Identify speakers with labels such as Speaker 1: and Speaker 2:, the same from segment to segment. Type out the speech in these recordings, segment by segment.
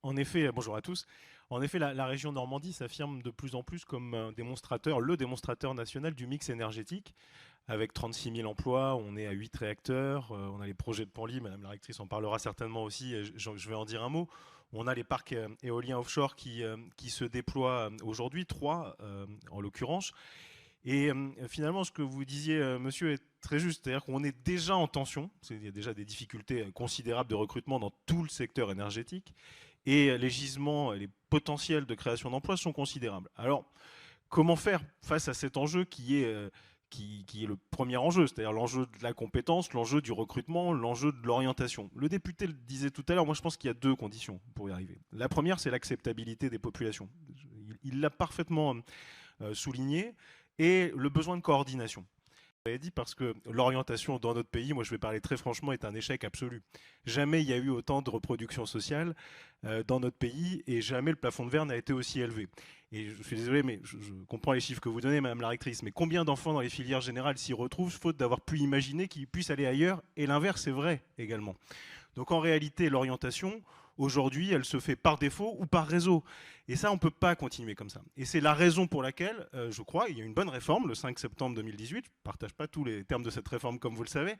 Speaker 1: En effet, bonjour à tous. En effet, la région Normandie s'affirme de plus en plus comme un démonstrateur, le démonstrateur national du mix énergétique, avec 36 000 emplois, on est à 8 réacteurs, on a les projets de Panly, Madame la rectrice en parlera certainement aussi, et je vais en dire un mot. On a les parcs éoliens offshore qui se déploient aujourd'hui, 3 en l'occurrence. Et finalement, ce que vous disiez, monsieur, est très juste. C'est-à-dire qu'on est déjà en tension. Il y a déjà des difficultés considérables de recrutement dans tout le secteur énergétique. Et les gisements, les potentiels de création d'emplois sont considérables. Alors, comment faire face à cet enjeu qui est le premier enjeu, c'est-à-dire l'enjeu de la compétence, l'enjeu du recrutement, l'enjeu de l'orientation. Le député le disait tout à l'heure, moi je pense qu'il y a deux conditions pour y arriver. La première, c'est l'acceptabilité des populations. Il l'a parfaitement souligné, et le besoin de coordination. Vous avez dit parce que l'orientation dans notre pays, moi je vais parler très franchement, est un échec absolu. Jamais il y a eu autant de reproduction sociale dans notre pays et jamais le plafond de verre n'a été aussi élevé. Et je suis désolé, mais je comprends les chiffres que vous donnez, Madame la rectrice, mais combien d'enfants dans les filières générales s'y retrouvent, faute d'avoir pu imaginer qu'ils puissent aller ailleurs. Et l'inverse est vrai également. Donc en réalité, l'orientation, aujourd'hui, elle se fait par défaut ou par réseau. Et ça, on ne peut pas continuer comme ça. Et c'est la raison pour laquelle, je crois, il y a une bonne réforme, le 5 septembre 2018, je ne partage pas tous les termes de cette réforme comme vous le savez,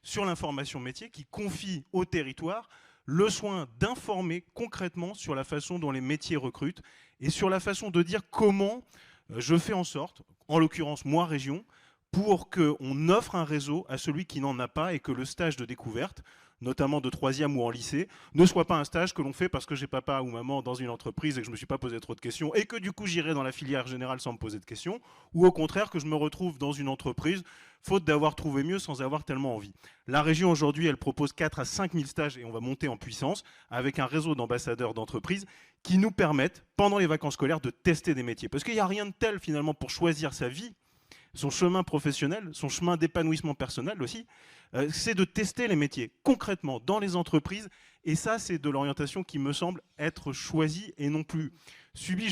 Speaker 1: sur l'information métier qui confie au territoire le soin d'informer concrètement sur la façon dont les métiers recrutent et sur la façon de dire comment je fais en sorte, en l'occurrence moi région, pour qu'on offre un réseau à celui qui n'en a pas et que le stage de découverte, notamment de troisième ou en lycée, ne soit pas un stage que l'on fait parce que j'ai papa ou maman dans une entreprise et que je ne me suis pas posé trop de questions et que du coup j'irai dans la filière générale sans me poser de questions, ou au contraire que je me retrouve dans une entreprise faute d'avoir trouvé mieux sans avoir tellement envie. La région aujourd'hui, elle propose 4 à 5 000 stages et on va monter en puissance avec un réseau d'ambassadeurs d'entreprises qui nous permettent, pendant les vacances scolaires, de tester des métiers. Parce qu'il n'y a rien de tel finalement pour choisir sa vie, son chemin professionnel, son chemin d'épanouissement personnel aussi, c'est de tester les métiers concrètement dans les entreprises. Et ça, c'est de l'orientation qui me semble être choisie et non plus subie.